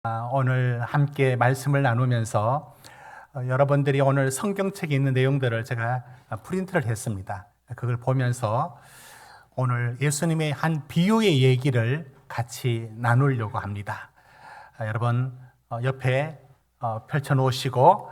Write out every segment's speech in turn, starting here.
오늘 함께 말씀을 나누면서 여러분들이 오늘 성경책에 있는 내용들을 제가 프린트를 했습니다. 그걸 보면서 오늘 예수님의 한 비유의 얘기를 같이 나누려고 합니다. 여러분 옆에 펼쳐놓으시고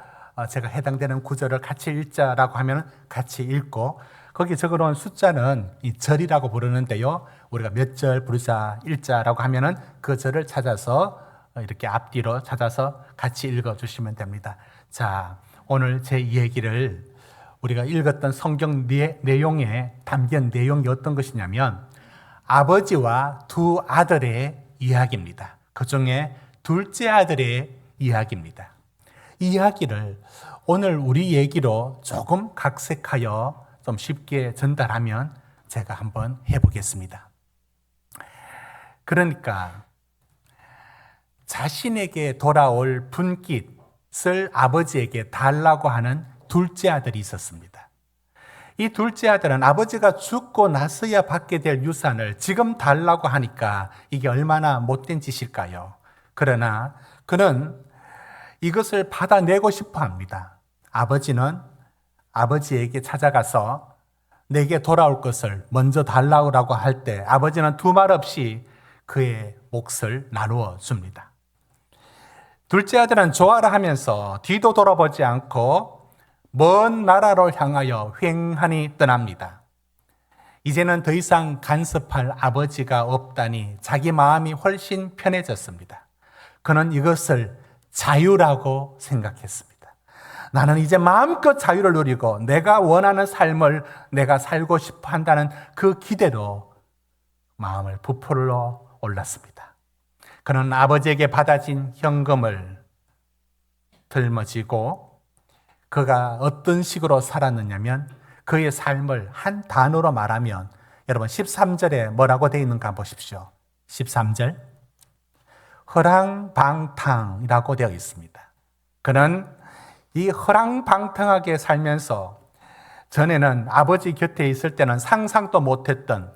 제가 해당되는 구절을 같이 읽자라고 하면 같이 읽고, 거기 적어놓은 숫자는 이 절이라고 부르는데요, 우리가 몇 절 부르자 읽자라고 하면은 그 절을 찾아서 이렇게 앞뒤로 찾아서 같이 읽어주시면 됩니다. 자, 오늘 제 얘기를 우리가 읽었던 성경 내용에 담긴 내용이 어떤 것이냐면 아버지와 두 아들의 이야기입니다. 그 중에 둘째 아들의 이야기입니다. 이 이야기를 오늘 우리 얘기로 조금 각색하여 좀 쉽게 전달하면 제가 한번 해보겠습니다. 그러니까 자신에게 돌아올 분깃을 아버지에게 달라고 하는 둘째 아들이 있었습니다. 이 둘째 아들은 아버지가 죽고 나서야 받게 될 유산을 지금 달라고 하니까 이게 얼마나 못된 짓일까요? 그러나 그는 이것을 받아내고 싶어 합니다. 아버지는 아버지에게 찾아가서 내게 돌아올 것을 먼저 달라고 할 때 아버지는 두말 없이 그의 몫을 나누어 줍니다. 둘째 아들은 좋아라 하면서 뒤도 돌아보지 않고 먼 나라로 향하여 횡하니 떠납니다. 이제는 더 이상 간섭할 아버지가 없다니 자기 마음이 훨씬 편해졌습니다. 그는 이것을 자유라고 생각했습니다. 나는 이제 마음껏 자유를 누리고 내가 원하는 삶을 내가 살고 싶어 한다는 그 기대로 마음을 부풀러 올랐습니다. 그는 아버지에게 받아진 현금을 들머지고 그가 어떤 식으로 살았느냐면 그의 삶을 한 단어로 말하면, 여러분 13절에 뭐라고 되어 있는가 보십시오. 13절 허랑방탕이라고 되어 있습니다. 그는 이 허랑방탕하게 살면서 전에는 아버지 곁에 있을 때는 상상도 못했던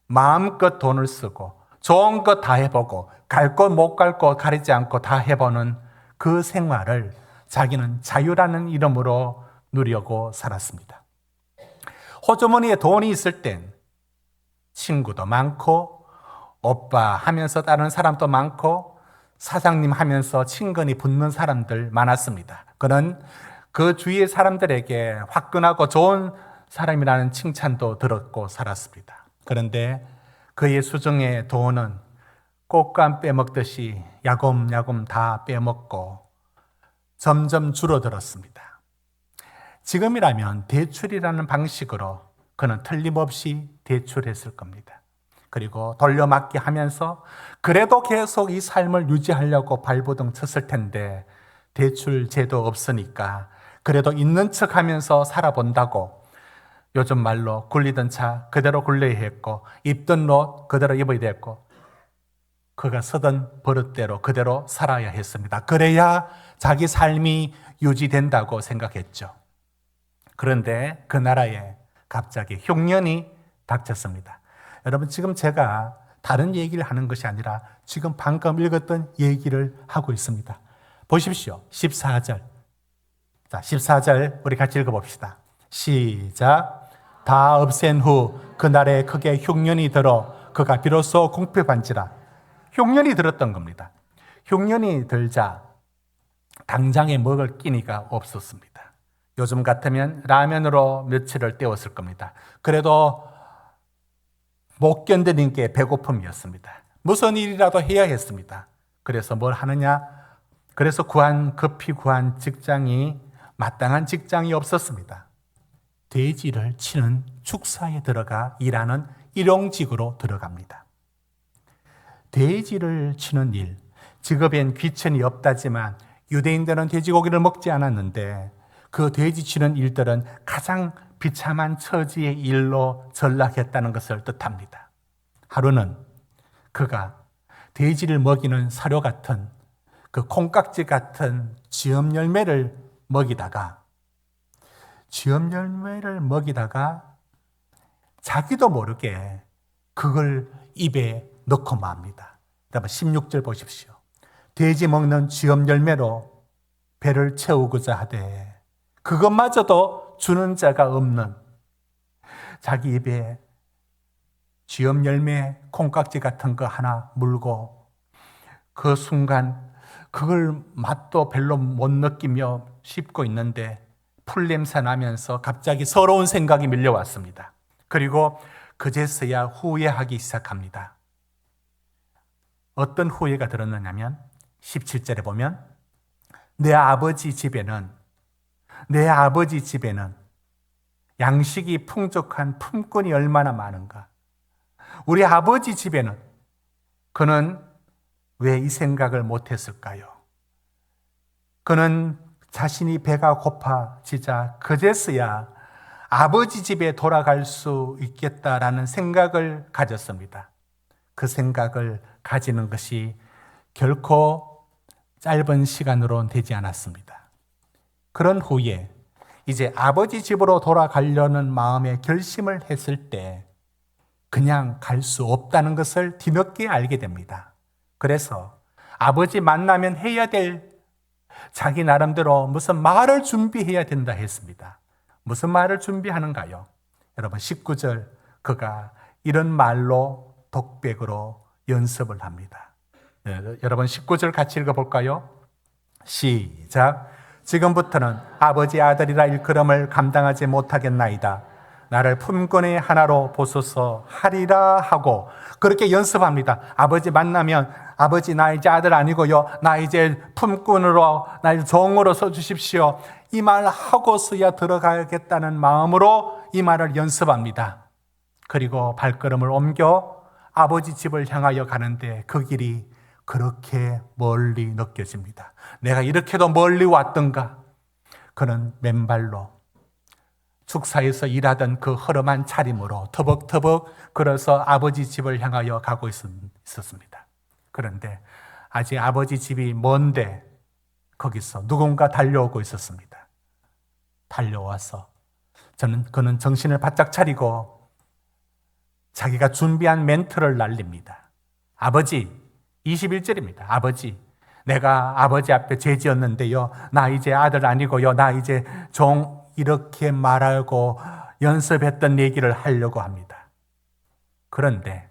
마음껏 돈을 쓰고 좋은 것 다 해보고 갈 곳 못 갈 곳 가리지 않고 다 해보는 그 생활을 자기는 자유라는 이름으로 누리고 살았습니다. 호주머니에 돈이 있을 땐 친구도 많고 오빠 하면서 다른 사람도 많고 사장님 하면서 친근히 붙는 사람들 많았습니다. 그는 그 주위의 사람들에게 화끈하고 좋은 사람이라는 칭찬도 들었고 살았습니다. 그런데 그의 수중의 돈은 꽃감 빼먹듯이 야금야금 다 빼먹고 점점 줄어들었습니다. 지금이라면 대출이라는 방식으로 그는 틀림없이 대출했을 겁니다. 그리고 돌려막기 하면서 그래도 계속 이 삶을 유지하려고 발버둥 쳤을 텐데 대출 제도 없으니까 그래도 있는 척 하면서 살아본다고 요즘 말로 굴리던 차 그대로 굴려야 했고 입던 옷 그대로 입어야 됐고 그가 쓰던 버릇대로 그대로 살아야 했습니다. 그래야 자기 삶이 유지된다고 생각했죠. 그런데 그 나라에 갑자기 흉년이 닥쳤습니다. 여러분 지금 제가 다른 얘기를 하는 것이 아니라 지금 방금 읽었던 얘기를 하고 있습니다. 보십시오. 14절. 자, 14절 우리 같이 읽어봅시다. 시작. 다 없앤 후 그날에 크게 흉년이 들어 그가 비로소 궁핍한지라. 흉년이 들었던 겁니다. 흉년이 들자 당장에 먹을 끼니가 없었습니다. 요즘 같으면 라면으로 며칠을 때웠을 겁니다. 그래도 못 견디는 게 배고픔이었습니다. 무슨 일이라도 해야 했습니다. 그래서 뭘 하느냐? 그래서 급히 구한 직장이 마땅한 직장이 없었습니다. 돼지를 치는 축사에 들어가 일하는 일용직으로 들어갑니다. 돼지를 치는 일, 직업엔 귀천이 없다지만 유대인들은 돼지고기를 먹지 않았는데 그 돼지 치는 일들은 가장 비참한 처지의 일로 전락했다는 것을 뜻합니다. 하루는 그가 돼지를 먹이는 사료 같은 그 콩깍지 같은 쥐엄 열매를 먹이다가 자기도 모르게 그걸 입에 넣고 맙니다. 여러분 16절 보십시오. 돼지 먹는 쥐업 열매로 배를 채우고자 하되 그것마저도 주는 자가 없는, 자기 입에 쥐업 열매 콩깍지 같은 거 하나 물고 그 순간 그걸 맛도 별로 못 느끼며 씹고 있는데 풀냄새 나면서 갑자기 서러운 생각이 밀려왔습니다. 그리고 그제서야 후회하기 시작합니다. 어떤 후회가 들었느냐면 17절에 보면 내 아버지 집에는 양식이 풍족한 품꾼이 얼마나 많은가. 우리 아버지 집에는 그는 왜 이 생각을 못했을까요? 그는 자신이 배가 고파지자 그제서야 아버지 집에 돌아갈 수 있겠다라는 생각을 가졌습니다. 그 생각을 가지는 것이 결코 짧은 시간으로 되지 않았습니다. 그런 후에 이제 아버지 집으로 돌아가려는 마음의 결심을 했을 때 그냥 갈 수 없다는 것을 뒤늦게 알게 됩니다. 그래서 아버지 만나면 해야 될 자기 나름대로 무슨 말을 준비해야 된다 했습니다. 무슨 말을 준비하는가요? 여러분 19절 그가 이런 말로 독백으로 연습을 합니다. 여러분 19절 같이 읽어볼까요? 시작. 지금부터는 아버지 아들이라 일컬음을 감당하지 못하겠나이다. 나를 품꾼의 하나로 보소서 하리라 하고 그렇게 연습합니다. 아버지 만나면 아버지 나 이제 아들 아니고요. 나 이제 품꾼으로 나 이제 종으로 써주십시오. 이 말 하고서야 들어가겠다는 마음으로 이 말을 연습합니다. 그리고 발걸음을 옮겨 아버지 집을 향하여 가는데 그 길이 그렇게 멀리 느껴집니다. 내가 이렇게도 멀리 왔던가. 그는 맨발로 축사에서 일하던 그 허름한 차림으로 터벅터벅 걸어서 아버지 집을 향하여 가고 있었습니다. 그런데 아직 아버지 집이 먼데 거기서 누군가 달려오고 있었습니다. 달려와서 그는 정신을 바짝 차리고 자기가 준비한 멘트를 날립니다. 아버지, 21절입니다. 아버지, 내가 아버지 앞에 죄 지었는데요. 나 이제 아들 아니고요. 나 이제 종, 이렇게 말하고 연습했던 얘기를 하려고 합니다. 그런데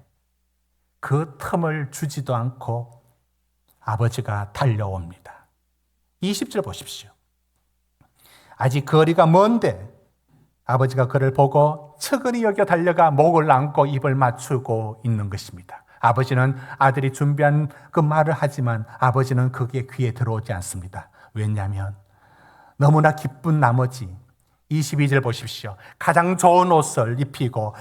그 틈을 주지도 않고 아버지가 달려옵니다. 20절 보십시오. 아직 거리가 먼데 아버지가 그를 보고 측은히 여겨 달려가 목을 안고 입을 맞추고 있는 것입니다. 아버지는 아들이 준비한 그 말을 하지만 아버지는 그게 귀에 들어오지 않습니다. 왜냐하면 너무나 기쁜 나머지 22절 보십시오. 가장 좋은 옷을 입히고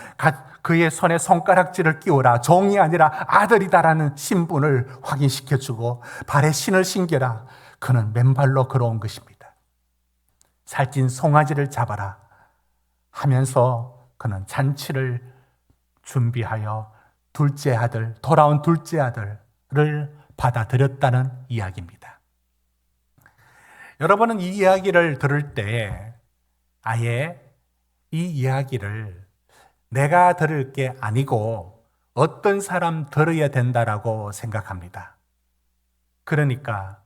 그의 손에 손가락질을 끼워라. 종이 아니라 아들이다라는 신분을 확인시켜주고 발에 신을 신겨라. 그는 맨발로 걸어온 것입니다. 살찐 송아지를 잡아라 하면서 그는 잔치를 준비하여 돌아온 둘째 아들을 받아들였다는 이야기입니다. 여러분은 이 이야기를 들을 때 아예 이 이야기를 내가 들을 게 아니고 어떤 사람 들어야 된다라고 생각합니다. 그러니까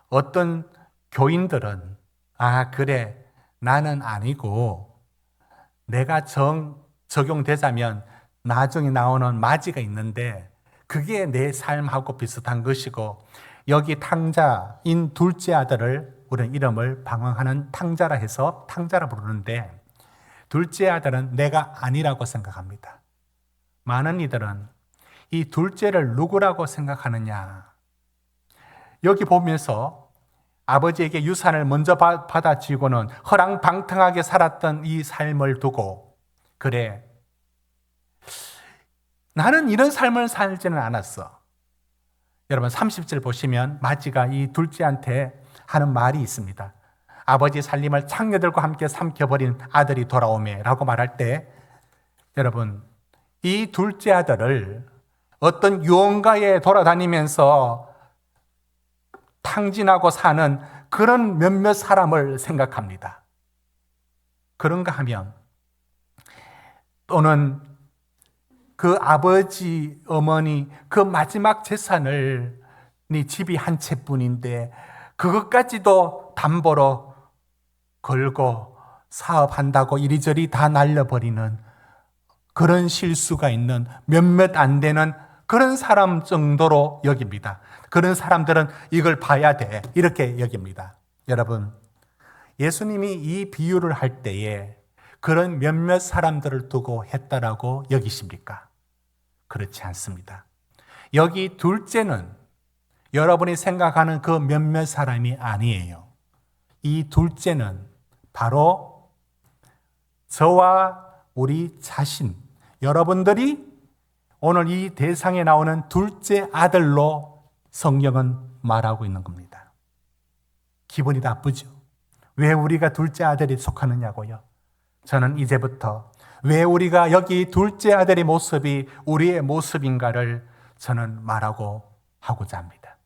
어떤 교인들은 그래 나는 아니고 내가 적용되자면 나중에 나오는 맞이가 있는데 그게 내 삶하고 비슷한 것이고 여기 탕자인 둘째 아들을 우리는 이름을 방황하는 탕자라 해서 탕자라 부르는데 둘째 아들은 내가 아니라고 생각합니다. 많은 이들은 이 둘째를 누구라고 생각하느냐. 여기 보면서 아버지에게 유산을 먼저 받아쥐고는 허랑방탕하게 살았던 이 삶을 두고 그래 나는 이런 삶을 살지는 않았어. 여러분 30절 보시면 마지가 이 둘째한테 하는 말이 있습니다. 아버지 살림을 창녀들과 함께 삼켜버린 아들이 돌아오매 라고 말할 때 여러분 이 둘째 아들을 어떤 유언가에 돌아다니면서 탕진하고 사는 그런 몇몇 사람을 생각합니다. 그런가 하면 또는 그 아버지, 어머니 그 마지막 재산을 네 집이 한 채뿐인데 그것까지도 담보로 걸고 사업한다고 이리저리 다 날려버리는 그런 실수가 있는 몇몇 안 되는 그런 사람 정도로 여깁니다. 그런 사람들은 이걸 봐야 돼. 이렇게 여깁니다. 여러분, 예수님이 이 비유를 할 때에 그런 몇몇 사람들을 두고 했다라고 여기십니까? 그렇지 않습니다. 여기 둘째는 여러분이 생각하는 그 몇몇 사람이 아니에요. 이 둘째는 바로 저와 우리 자신, 여러분들이 오늘 이 대상에 나오는 둘째 아들로 성경은 말하고 있는 겁니다. 기분이 나쁘죠? 왜 우리가 둘째 아들이 속하느냐고요? 저는 이제부터 왜 우리가 여기 둘째 아들의 모습이 우리의 모습인가를 저는 말하고 하고자 합니다.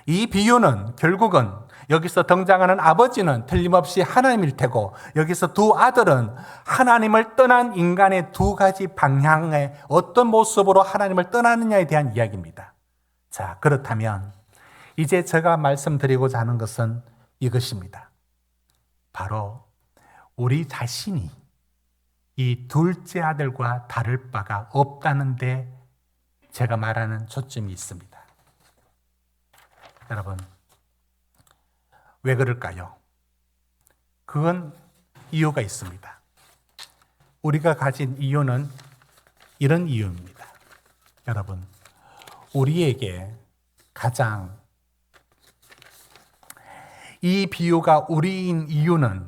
이 비유는 결국은 여기서 등장하는 아버지는 틀림없이 하나님일 테고 여기서 두 아들은 하나님을 떠난 인간의 두 가지 방향의 어떤 모습으로 하나님을 떠나느냐에 대한 이야기입니다. 자, 그렇다면 이제 제가 말씀드리고자 하는 것은 이것입니다. 바로 우리 자신이 이 둘째 아들과 다를 바가 없다는데 제가 말하는 초점이 있습니다. 여러분, 왜 그럴까요? 그건 이유가 있습니다. 우리가 가진 이유는 이런 이유입니다. 여러분, 우리에게 가장 이 비유가 우리인 이유는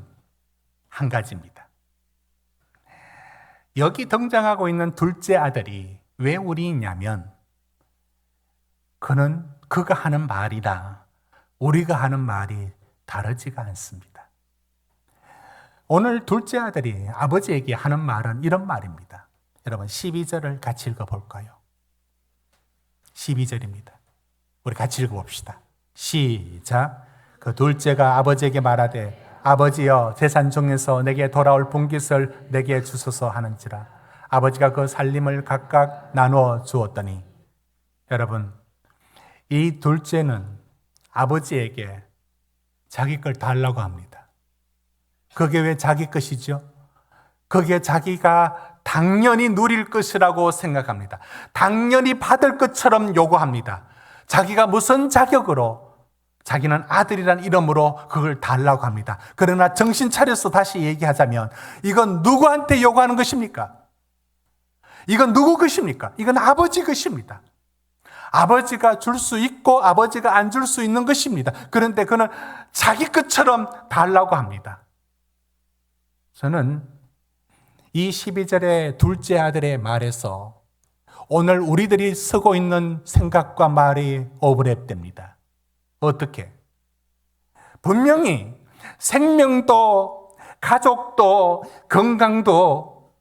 한 가지입니다. 여기 등장하고 있는 둘째 아들이 왜 우리이냐면 그가 하는 말이라 우리가 하는 말이 다르지가 않습니다. 오늘 둘째 아들이 아버지에게 하는 말은 이런 말입니다. 여러분 12절을 같이 읽어볼까요? 12절입니다. 우리 같이 읽어봅시다. 시작. 그 둘째가 아버지에게 말하되 아버지여 재산 중에서 내게 돌아올 분깃을 내게 주소서 하는지라. 아버지가 그 살림을 각각 나누어 주었더니 여러분 이 둘째는 아버지에게 자기 걸 달라고 합니다. 그게 왜 자기 것이죠? 그게 자기가 당연히 누릴 것이라고 생각합니다. 당연히 받을 것처럼 요구합니다. 자기가 무슨 자격으로 자기는 아들이란 이름으로 그걸 달라고 합니다. 그러나 정신 차려서 다시 얘기하자면 이건 누구한테 요구하는 것입니까? 이건 누구 것입니까? 이건 아버지 것입니다. 아버지가 줄 수 있고 아버지가 안 줄 수 있는 것입니다. 그런데 그는 자기 것처럼 달라고 합니다. 저는 이 12절의 둘째 아들의 말에서 오늘 우리들이 쓰고 있는 생각과 말이 오버랩됩니다. 어떻게? 분명히 생명도 가족도 건강도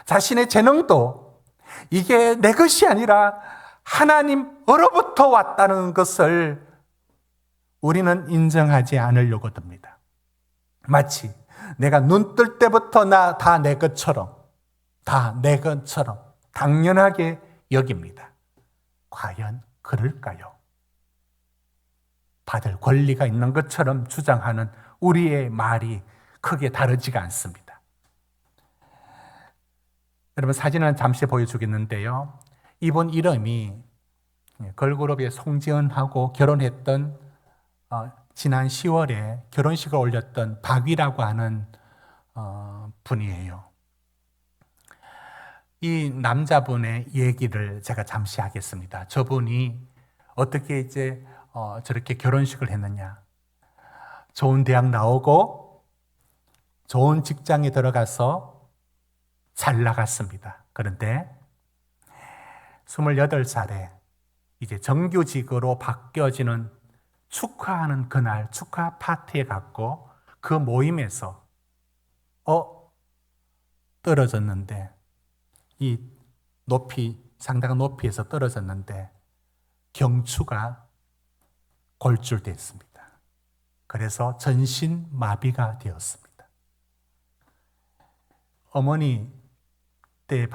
자신의 재능도 이게 내 것이 아니라 하나님으로부터 왔다는 것을 우리는 인정하지 않으려고 듭니다. 마치 내가 눈 뜰 때부터 다 내 것처럼 당연하게 여깁니다. 과연 그럴까요? 받을 권리가 있는 것처럼 주장하는 우리의 말이 크게 다르지가 않습니다. 여러분 사진은 잠시 보여주겠는데요. 이분 이름이 걸그룹의 송지은하고 결혼했던 지난 10월에 결혼식을 올렸던 박위라고 하는 분이에요. 이 남자분의 얘기를 제가 잠시 하겠습니다. 저분이 어떻게 이제 저렇게 결혼식을 했느냐. 좋은 대학 나오고 좋은 직장에 들어가서 잘 나갔습니다. 그런데 28살에 이제 정규직으로 바뀌어지는 축하하는 그날 축하 파티에 갔고 그 모임에서 떨어졌는데 이 상당한 높이에서 떨어졌는데 경추가 골절됐습니다. 그래서 전신 마비가 되었습니다. 어머니 때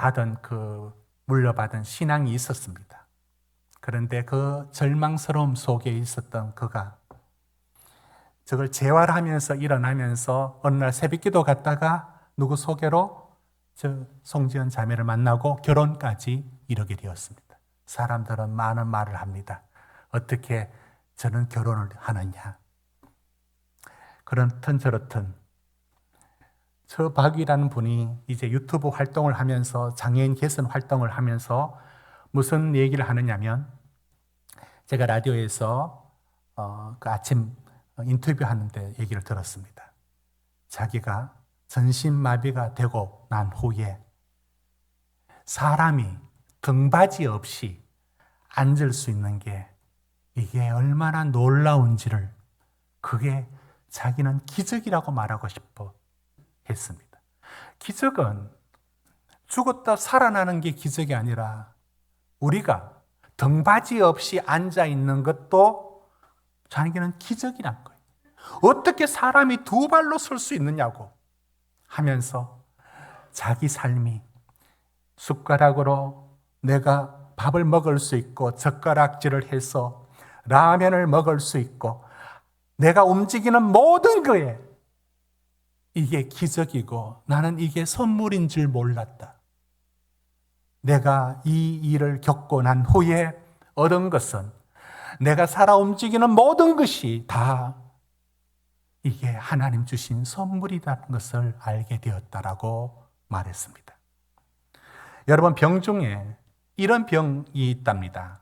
물려받은 신앙이 있었습니다. 그런데 그 절망스러움 속에 있었던 그가 저걸 재활하면서 일어나면서 어느 날 새벽기도 갔다가 누구 소개로 저 송지연 자매를 만나고 결혼까지 이르게 되었습니다. 사람들은 많은 말을 합니다. 어떻게 저는 결혼을 하느냐. 그렇든 저렇든 저 박이라는 분이 이제 유튜브 활동을 하면서 장애인 개선 활동을 하면서 무슨 얘기를 하느냐면 제가 라디오에서 그 아침 인터뷰하는데 얘기를 들었습니다. 자기가 전신마비가 되고 난 후에 사람이 등받이 없이 앉을 수 있는 게 이게 얼마나 놀라운지를 그게 자기는 기적이라고 말하고 싶어 했습니다. 기적은 죽었다 살아나는 게 기적이 아니라 우리가 등받이 없이 앉아 있는 것도 자기는 기적이란 거예요. 어떻게 사람이 두 발로 설 수 있느냐고 하면서 자기 삶이 숟가락으로 내가 밥을 먹을 수 있고 젓가락질을 해서 라면을 먹을 수 있고 내가 움직이는 모든 거에 이게 기적이고 나는 이게 선물인 줄 몰랐다. 내가 이 일을 겪고 난 후에 얻은 것은 내가 살아 움직이는 모든 것이 다 이게 하나님 주신 선물이라는 것을 알게 되었다라고 말했습니다. 여러분, 병 중에 이런 병이 있답니다.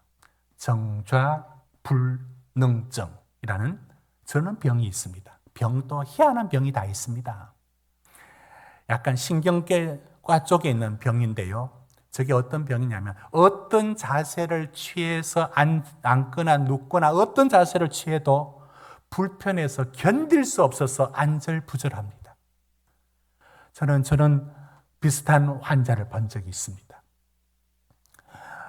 정좌불능증이라는 저런 병이 있습니다. 병도 희한한 병이 다 있습니다. 약간 신경계과 쪽에 있는 병인데요. 저게 어떤 병이냐면 어떤 자세를 취해서 앉거나 눕거나 어떤 자세를 취해도 불편해서 견딜 수 없어서 안절부절합니다. 저는 저런 비슷한 환자를 본 적이 있습니다.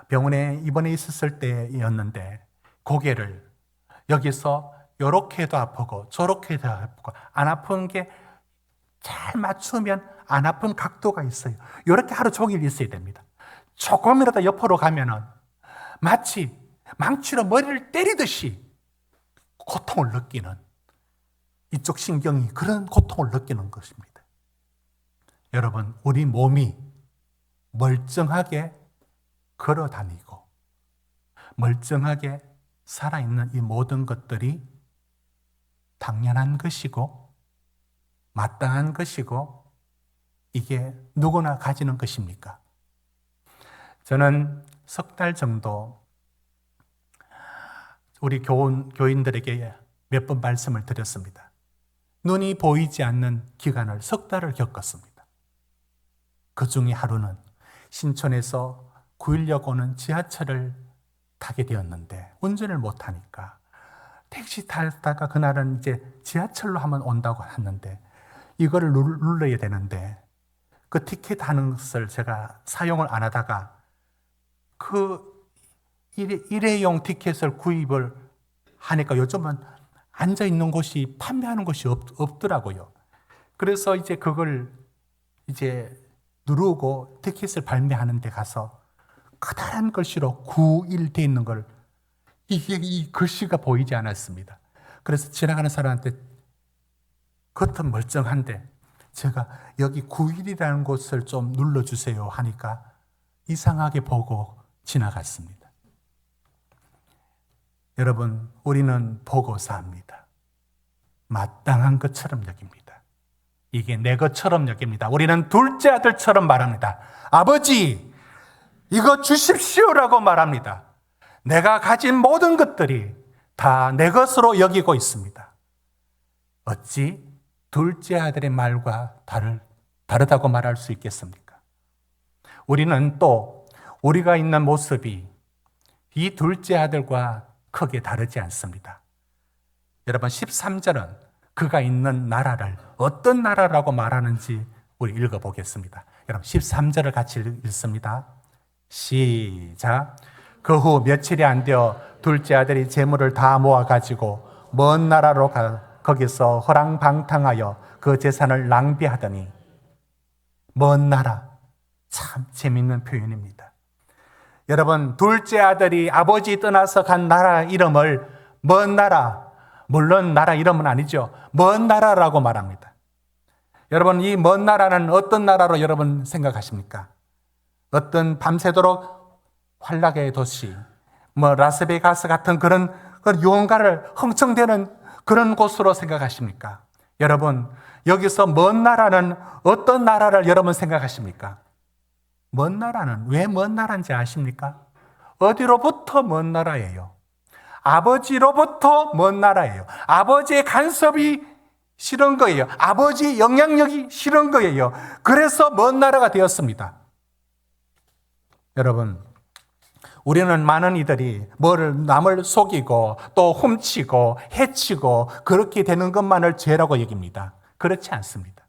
병원에 입원해 있었을 때였는데 고개를 여기서 이렇게 해도 아프고 저렇게 해도 아프고 안 아픈 게 잘 맞추면 안 아픈 각도가 있어요. 이렇게 하루 종일 있어야 됩니다. 조금이라도 옆으로 가면은 마치 망치로 머리를 때리듯이 고통을 느끼는 이쪽 신경이 그런 고통을 느끼는 것입니다. 여러분, 우리 몸이 멀쩡하게 걸어 다니고 멀쩡하게 살아있는 이 모든 것들이 당연한 것이고 마땅한 것이고 이게 누구나 가지는 것입니까? 저는 석 달 정도 우리 교인들에게 몇 번 말씀을 드렸습니다. 눈이 보이지 않는 기간을 석 달을 겪었습니다. 그 중에 하루는 신촌에서 9일역 오는 지하철을 타게 되었는데 운전을 못하니까 택시 타다가 그날은 이제 지하철로 한번 온다고 했는데 이거를 눌러야 되는데 그 티켓 하는 것을 제가 사용을 안 하다가 그 일회용 티켓을 구입을 하니까 요즘은 앉아있는 곳이 판매하는 곳이 없더라고요. 그래서 이제 그걸 이제 누르고 티켓을 발매하는 데 가서 커다란 글씨로 9일 돼 있는 걸 이게 이 글씨가 보이지 않았습니다. 그래서 지나가는 사람한테 겉은 멀쩡한데 제가 여기 9일이라는 곳을 좀 눌러주세요 하니까 이상하게 보고 지나갔습니다. 여러분, 우리는 보고 삽니다. 마땅한 것처럼 여깁니다. 이게 내 것처럼 여깁니다. 우리는 둘째 아들처럼 말합니다. 아버지, 이거 주십시오라고 말합니다. 내가 가진 모든 것들이 다 내 것으로 여기고 있습니다. 어찌 둘째 아들의 말과 다르다고 말할 수 있겠습니까? 우리는 또 우리가 있는 모습이 이 둘째 아들과 크게 다르지 않습니다. 여러분, 13절은 그가 있는 나라를 어떤 나라라고 말하는지 우리 읽어보겠습니다. 여러분, 13절을 같이 읽습니다. 시작. 그 후 며칠이 안 되어 둘째 아들이 재물을 다 모아가지고 먼 나라로 거기서 허랑방탕하여 그 재산을 낭비하더니. 먼 나라, 참 재밌는 표현입니다. 여러분, 둘째 아들이 아버지 떠나서 간 나라 이름을 먼 나라, 물론 나라 이름은 아니죠. 먼 나라라고 말합니다. 여러분, 이 먼 나라는 어떤 나라로 여러분 생각하십니까? 어떤 밤새도록 환락의 도시, 라스베가스 같은 그런 유흥가를 흥청대는 그런 곳으로 생각하십니까? 여러분, 여기서 먼 나라는 어떤 나라를 여러분 생각하십니까? 먼 나라는 왜 먼 나라인지 아십니까? 어디로부터 먼 나라예요? 아버지로부터 먼 나라예요. 아버지의 간섭이 싫은 거예요. 아버지의 영향력이 싫은 거예요. 그래서 먼 나라가 되었습니다. 여러분, 우리는 많은 이들이 남을 속이고 또 훔치고 해치고 그렇게 되는 것만을 죄라고 여깁니다. 그렇지 않습니다.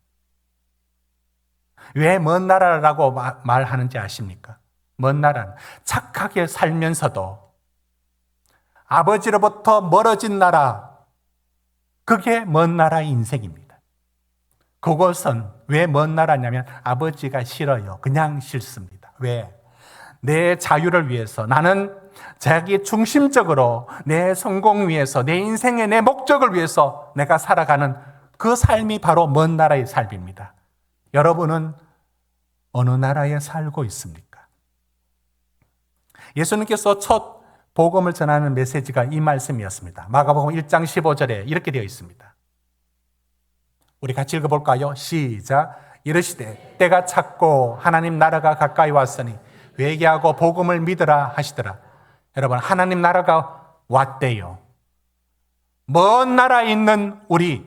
왜 먼 나라라고 말하는지 아십니까? 먼 나라는 착하게 살면서도 아버지로부터 멀어진 나라, 그게 먼 나라의 인생입니다. 그것은 왜 먼 나라냐면 아버지가 싫어요. 그냥 싫습니다. 왜? 내 자유를 위해서, 나는 자기 중심적으로 내 성공 위해서, 내 인생의 내 목적을 위해서 내가 살아가는 그 삶이 바로 먼 나라의 삶입니다. 여러분은 어느 나라에 살고 있습니까? 예수님께서 첫 복음을 전하는 메시지가 이 말씀이었습니다. 마가복음 1장 15절에 이렇게 되어 있습니다. 우리 같이 읽어볼까요? 시작. 이르시되 때가 찼고 하나님 나라가 가까이 왔으니 회개하고 복음을 믿으라 하시더라. 여러분, 하나님 나라가 왔대요. 먼 나라에 있는 우리,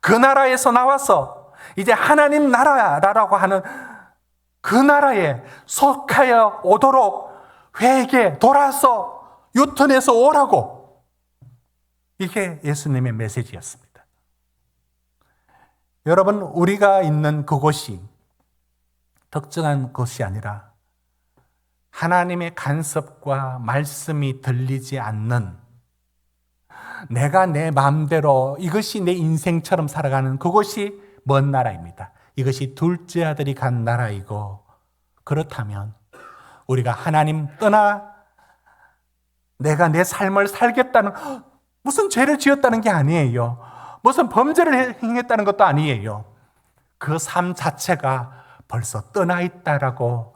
그 나라에서 나와서 이제 하나님 나라라고 하는 그 나라에 속하여 오도록 회개, 돌아서 유턴해서 오라고. 이게 예수님의 메시지였습니다. 여러분, 우리가 있는 그곳이 특정한 것이 아니라 하나님의 간섭과 말씀이 들리지 않는, 내가 내 마음대로 이것이 내 인생처럼 살아가는 그것이 먼 나라입니다. 이것이 둘째 아들이 간 나라이고, 그렇다면 우리가 하나님 떠나 내가 내 삶을 살겠다는, 무슨 죄를 지었다는 게 아니에요. 무슨 범죄를 행했다는 것도 아니에요. 그 삶 자체가 벌써 떠나 있다라고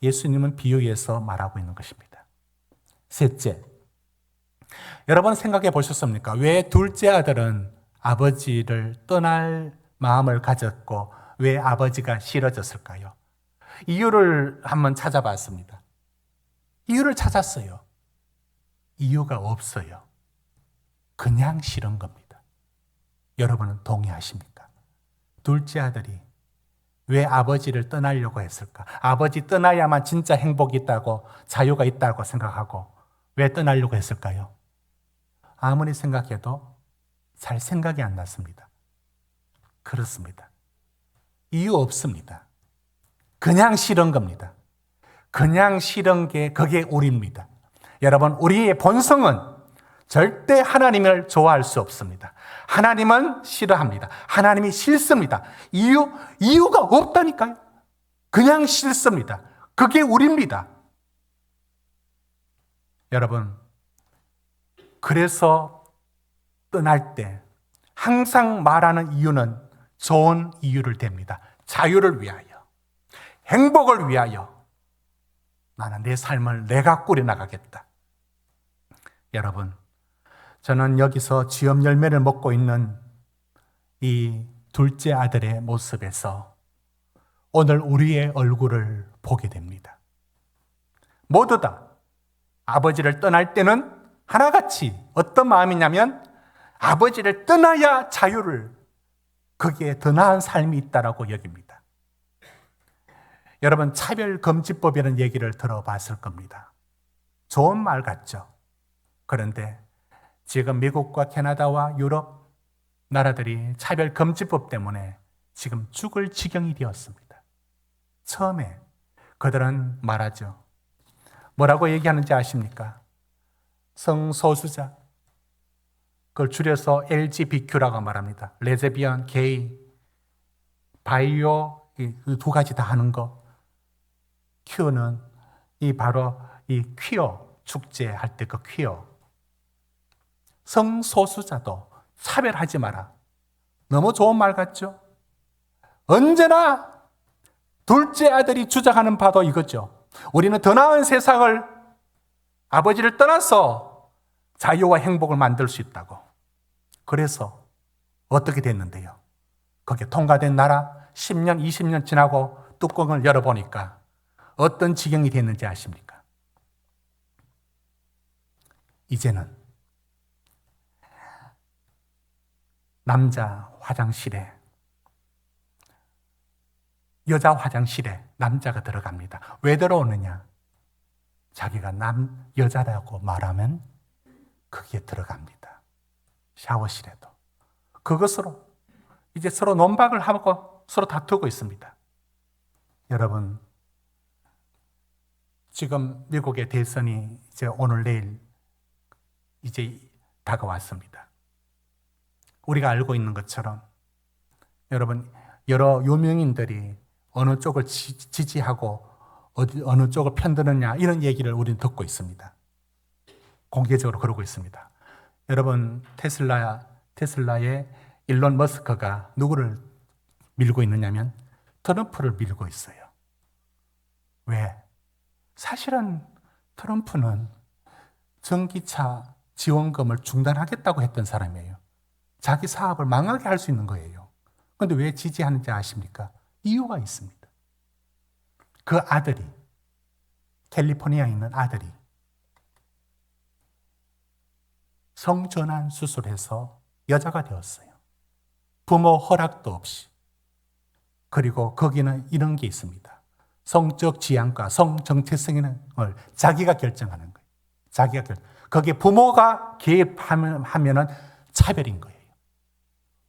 예수님은 비유해서 말하고 있는 것입니다. 셋째, 여러분 생각해 보셨습니까? 왜 둘째 아들은 아버지를 떠날 마음을 가졌고 왜 아버지가 싫어졌을까요? 이유를 한번 찾아봤습니다. 이유를 찾았어요. 이유가 없어요. 그냥 싫은 겁니다. 여러분은 동의하십니까? 둘째 아들이 왜 아버지를 떠나려고 했을까? 아버지 떠나야만 진짜 행복이 있다고, 자유가 있다고 생각하고 왜 떠나려고 했을까요? 아무리 생각해도 잘 생각이 안 났습니다. 그렇습니다. 이유 없습니다. 그냥 싫은 겁니다. 그냥 싫은 게 그게 우리입니다. 여러분, 우리의 본성은 절대 하나님을 좋아할 수 없습니다. 하나님은 싫어합니다. 하나님이 싫습니다. 이유가 없다니까요. 그냥 싫습니다. 그게 우리입니다. 여러분, 그래서 떠날 때 항상 말하는 이유는 좋은 이유를 댑니다. 자유를 위하여, 행복을 위하여 나는 내 삶을 내가 꾸려나가겠다. 여러분, 저는 여기서 지업 열매를 먹고 있는 이 둘째 아들의 모습에서 오늘 우리의 얼굴을 보게 됩니다. 모두 다 아버지를 떠날 때는 하나같이 어떤 마음이냐면 아버지를 떠나야 자유를, 거기에 더 나은 삶이 있다라고 여깁니다. 여러분, 차별금지법이라는 얘기를 들어봤을 겁니다. 좋은 말 같죠? 그런데 지금 미국과 캐나다와 유럽 나라들이 차별금지법 때문에 지금 죽을 지경이 되었습니다. 처음에 그들은 말하죠. 뭐라고 얘기하는지 아십니까? 성소수자, 그걸 줄여서 LGBTQ라고 말합니다. 레즈비언, 게이, 바이오, 이 두 가지 다 하는 거. Q는 이 바로 이 퀴어 축제 할 때 그 퀴어. 성소수자도 차별하지 마라. 너무 좋은 말 같죠? 언제나 둘째 아들이 주장하는 바도 이거죠. 우리는 더 나은 세상을 아버지를 떠나서 자유와 행복을 만들 수 있다고. 그래서 어떻게 됐는데요? 거기에 통과된 나라 10년, 20년 지나고 뚜껑을 열어보니까 어떤 지경이 됐는지 아십니까? 이제는 남자 화장실에, 여자 화장실에 남자가 들어갑니다. 왜 들어오느냐? 자기가 여자라고 말하면 거기에 들어갑니다. 샤워실에도. 그것으로 이제 서로 논박을 하고 서로 다투고 있습니다. 여러분, 지금 미국의 대선이 이제 오늘 내일 이제 다가왔습니다. 우리가 알고 있는 것처럼 여러분, 여러 유명인들이 어느 쪽을 지지하고 어느 쪽을 편드느냐 이런 얘기를 우리는 듣고 있습니다. 공개적으로 그러고 있습니다. 여러분, 테슬라의 일론 머스크가 누구를 밀고 있느냐면 트럼프를 밀고 있어요. 왜? 사실은 트럼프는 전기차 지원금을 중단하겠다고 했던 사람이에요. 자기 사업을 망하게 할 수 있는 거예요. 그런데 왜 지지하는지 아십니까? 이유가 있습니다. 그 아들이, 캘리포니아에 있는 아들이 성전환 수술해서 여자가 되었어요. 부모 허락도 없이. 그리고 거기는 이런 게 있습니다. 성적 지향과 성 정체성을 자기가 결정하는 거예요. 거기에 부모가 개입하면은 차별인 거예요.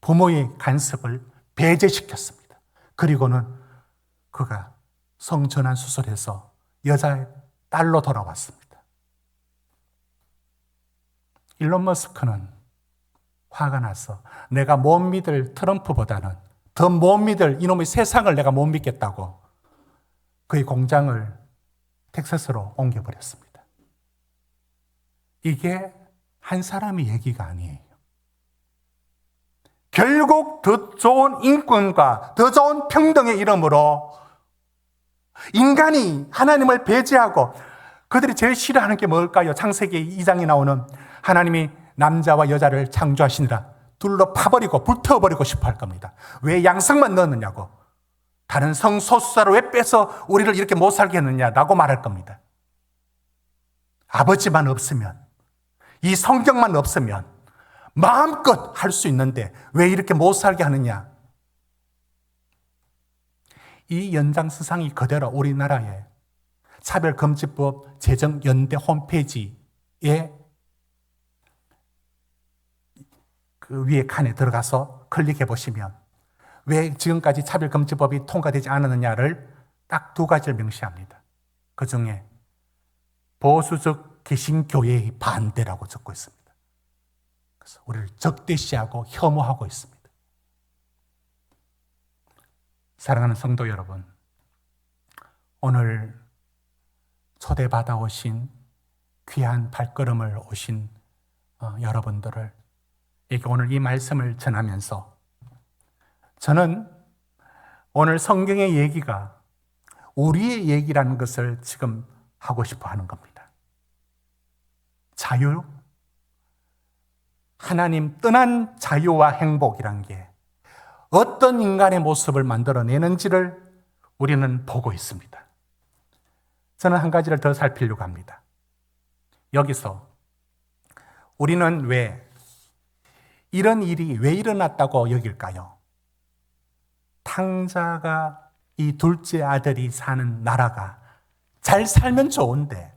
부모의 간섭을 배제시켰습니다. 그리고는 그가 성전환 수술해서 여자의 딸로 돌아왔습니다. 일론 머스크는 화가 나서 내가 못 믿을 트럼프보다는 더 못 믿을 이놈의 세상을 내가 못 믿겠다고 그의 공장을 텍사스로 옮겨버렸습니다. 이게 한 사람의 얘기가 아니에요. 결국 더 좋은 인권과 더 좋은 평등의 이름으로 인간이 하나님을 배제하고 그들이 제일 싫어하는 게 뭘까요? 창세기 2장에 나오는 하나님이 남자와 여자를 창조하시니라 둘로 파버리고 불태워버리고 싶어 할 겁니다. 왜 양성만 넣었느냐고. 다른 성소수자를 왜 빼서 우리를 이렇게 못 살게 했느냐라고 말할 겁니다. 아버지만 없으면, 이 성경만 없으면 마음껏 할 수 있는데 왜 이렇게 못 살게 하느냐. 이 연장선상이 그대로 우리나라의 차별금지법 제정연대 홈페이지에 그 위에 칸에 들어가서 클릭해 보시면 왜 지금까지 차별금지법이 통과되지 않았느냐를 딱 두 가지를 명시합니다. 그 중에 보수적 개신교회의 반대라고 적고 있습니다. 그래서 우리를 적대시하고 혐오하고 있습니다. 사랑하는 성도 여러분, 오늘 초대받아 오신 귀한 발걸음을 오신 여러분들을 오늘 이 말씀을 전하면서 저는 오늘 성경의 얘기가 우리의 얘기라는 것을 지금 하고 싶어 하는 겁니다. 자유, 하나님 떠난 자유와 행복이란 게 어떤 인간의 모습을 만들어내는지를 우리는 보고 있습니다. 저는 한 가지를 더 살피려고 합니다. 여기서 우리는 왜 이런 일이 왜 일어났다고 여길까요? 탕자가 이 둘째 아들이 사는 나라가 잘 살면 좋은데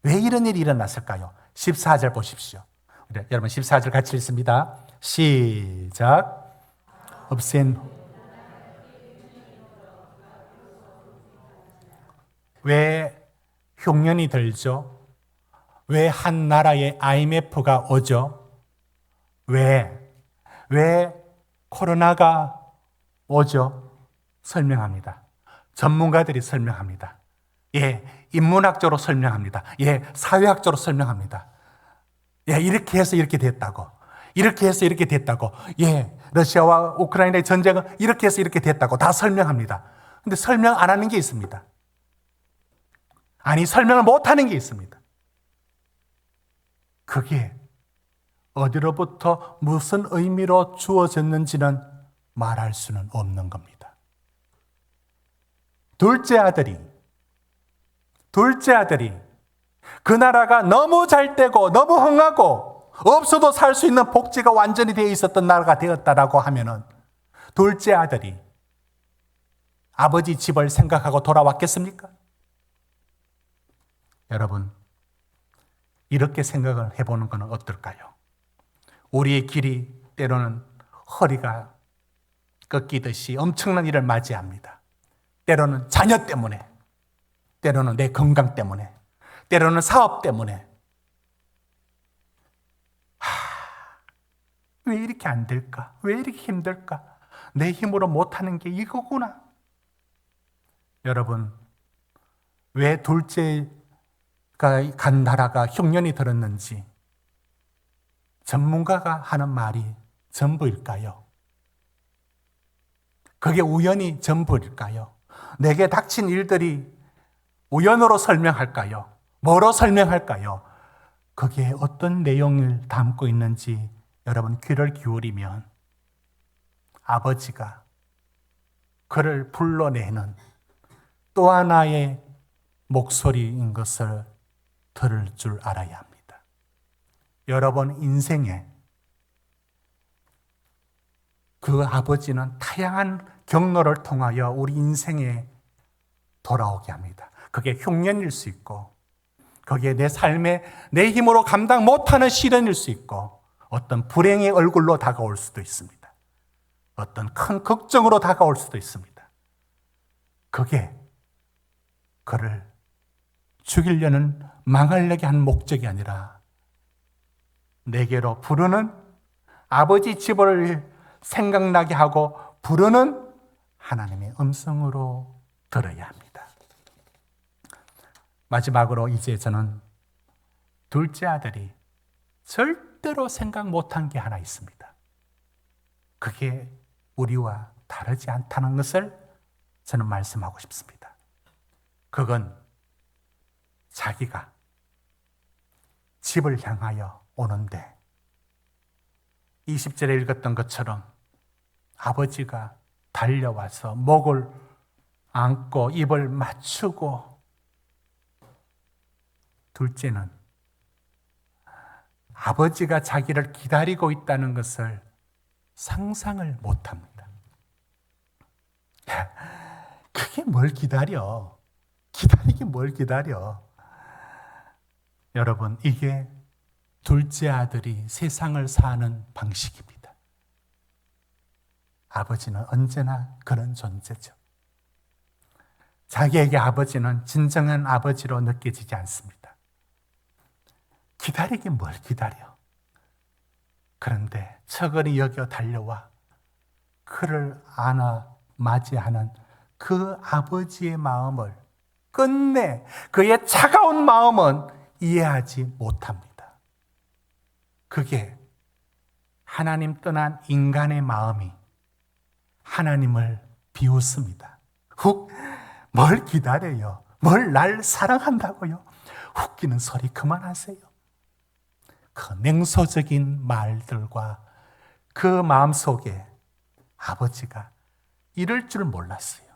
왜 이런 일이 일어났을까요? 14절 보십시오. 여러분 14절 같이 읽습니다. 시작. 없앤 왜 흉년이 들죠? 왜 한 나라에 IMF가 오죠? 왜 코로나가 오죠? 설명합니다. 전문가들이 설명합니다. 인문학적으로 설명합니다. 예, 사회학적으로 설명합니다. 예, 이렇게 해서 이렇게 됐다고. 이렇게 해서 이렇게 됐다고. 예, 러시아와 우크라이나의 전쟁은 이렇게 해서 이렇게 됐다고 다 설명합니다. 근데 설명 안 하는 게 있습니다. 아니, 설명을 못 하는 게 있습니다. 그게 어디로부터 무슨 의미로 주어졌는지는 말할 수는 없는 겁니다. 둘째 아들이 그 나라가 너무 잘 되고 너무 흥하고 없어도 살 수 있는 복지가 완전히 되어 있었던 나라가 되었다라고 하면은 둘째 아들이 아버지 집을 생각하고 돌아왔겠습니까? 여러분, 이렇게 생각을 해보는 것은 어떨까요? 우리의 길이 때로는 허리가 꺾이듯이 엄청난 일을 맞이합니다. 때로는 자녀 때문에, 때로는 내 건강 때문에, 때로는 사업 때문에. 왜 이렇게 안 될까? 왜 이렇게 힘들까? 내 힘으로 못하는 게 이거구나. 여러분, 왜 둘째가 간 나라가 흉년이 들었는지 전문가가 하는 말이 전부일까요? 그게 우연이 전부일까요? 내게 닥친 일들이 우연으로 설명할까요? 뭐로 설명할까요? 그게 어떤 내용을 담고 있는지 여러분 귀를 기울이면 아버지가 그를 불러내는 또 하나의 목소리인 것을 들을 줄 알아야 합니다. 여러분 인생에 그 아버지는 다양한 경로를 통하여 우리 인생에 돌아오게 합니다. 그게 흉년일 수 있고, 그게 내 삶에 내 힘으로 감당 못하는 시련일 수 있고, 어떤 불행의 얼굴로 다가올 수도 있습니다. 어떤 큰 걱정으로 다가올 수도 있습니다. 그게 그를 죽이려는 망하려게 한 목적이 아니라 내게로 부르는 아버지 집을 생각나게 하고 부르는 하나님의 음성으로 들어야 합니다. 마지막으로 이제 저는 둘째 아들이 절대로 생각 못한 게 하나 있습니다. 그게 우리와 다르지 않다는 것을 저는 말씀하고 싶습니다. 그건 자기가 집을 향하여 오는데 20절에 읽었던 것처럼 아버지가 달려와서 목을 안고 입을 맞추고, 둘째는 아버지가 자기를 기다리고 있다는 것을 상상을 못합니다. 그게 뭘 기다려? 기다리긴 뭘 기다려? 여러분, 이게 둘째 아들이 세상을 사는 방식입니다. 아버지는 언제나 그런 존재죠. 자기에게 아버지는 진정한 아버지로 느껴지지 않습니다. 기다리긴 뭘 기다려. 그런데 척을 여겨 달려와 그를 안아 맞이하는 그 아버지의 마음을 끝내 그의 차가운 마음은 이해하지 못합니다. 그게 하나님 떠난 인간의 마음이 하나님을 비웃습니다. 뭘 기다려요? 뭘 날 사랑한다고요? 웃기는 소리 그만하세요. 그 냉소적인 말들과 그 마음속에 아버지가 이럴 줄 몰랐어요.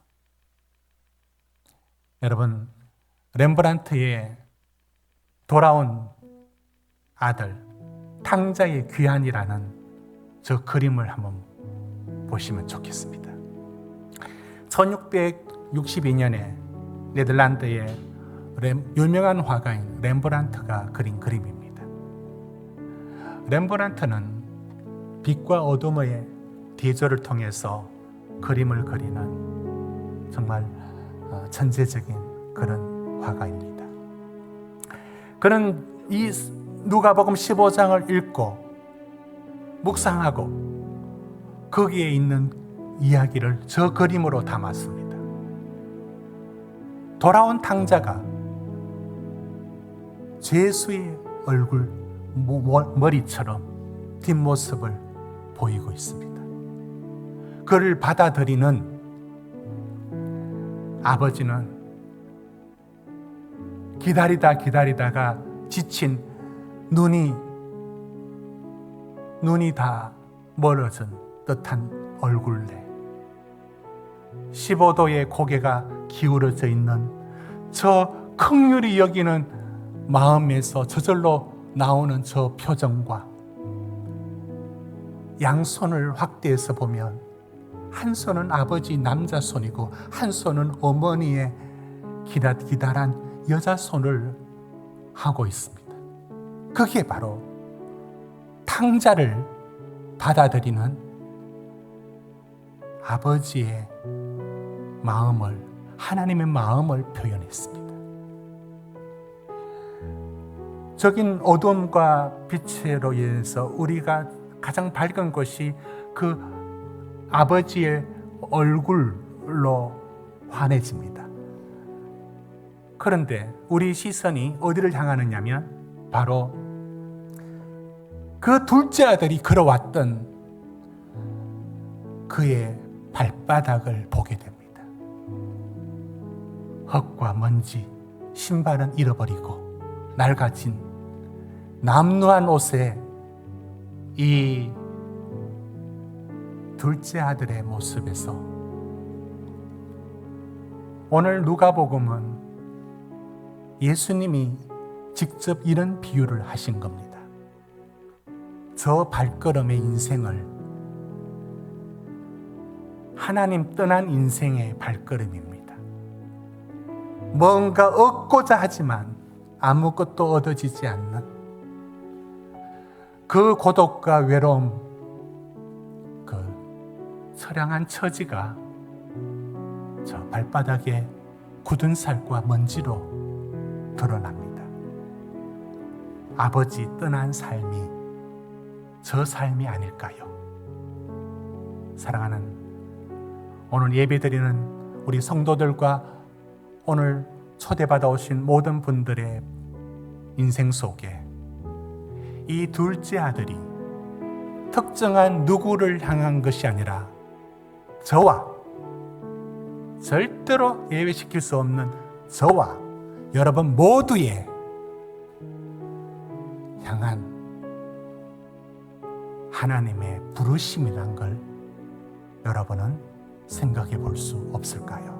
여러분, 렘브란트의 돌아온 아들, 탕자의 귀환이라는 저 그림을 한번 보시면 좋겠습니다. 1662년에 네덜란드의 유명한 화가인 렘브란트가 그린 그림입니다. 렘브란트는 빛과 어둠의 대조를 통해서 그림을 그리는 정말 천재적인 그런 화가입니다. 그는 이 누가복음 15장을 읽고 묵상하고 거기에 있는 이야기를 저 그림으로 담았습니다. 돌아온 탕자가 죄수의 얼굴, 머리처럼 뒷모습을 보이고 있습니다. 그를 받아들이는 아버지는 기다리다가 지친 눈이 다 멀어진 듯한 얼굴에 15도의 고개가 기울어져 있는 저 긍휼히 여기는 마음에서 저절로 나오는 저 표정과 양손을 확대해서 보면 한 손은 아버지 남자 손이고 한 손은 어머니의 기다란 여자 손을 하고 있습니다. 그게 바로 탕자를 받아들이는 아버지의 마음을, 하나님의 마음을 표현했습니다. 적인 어둠과 빛으로 인해서 우리가 가장 밝은 것이 그 아버지의 얼굴로 환해집니다. 그런데 우리 시선이 어디를 향하느냐면 바로 그 둘째 아들이 걸어왔던 그의 발바닥을 보게 됩니다. 흙과 먼지, 신발은 잃어버리고 낡아진 남루한 옷에 이 둘째 아들의 모습에서 오늘 누가복음은 예수님이 직접 이런 비유를 하신 겁니다. 저 발걸음의 인생을 하나님 떠난 인생의 발걸음입니다. 뭔가 얻고자 하지만 아무것도 얻어지지 않는 그 고독과 외로움, 그 처량한 처지가 저 발바닥에 굳은 살과 먼지로 드러납니다. 아버지 떠난 삶이 저 삶이 아닐까요? 사랑하는 오늘 예배드리는 우리 성도들과 오늘 초대받아 오신 모든 분들의 인생 속에 이 둘째 아들이 특정한 누구를 향한 것이 아니라 저와 절대로 예외시킬 수 없는 저와 여러분 모두의 향한 하나님의 부르심이란 걸 여러분은 생각해 볼 수 없을까요?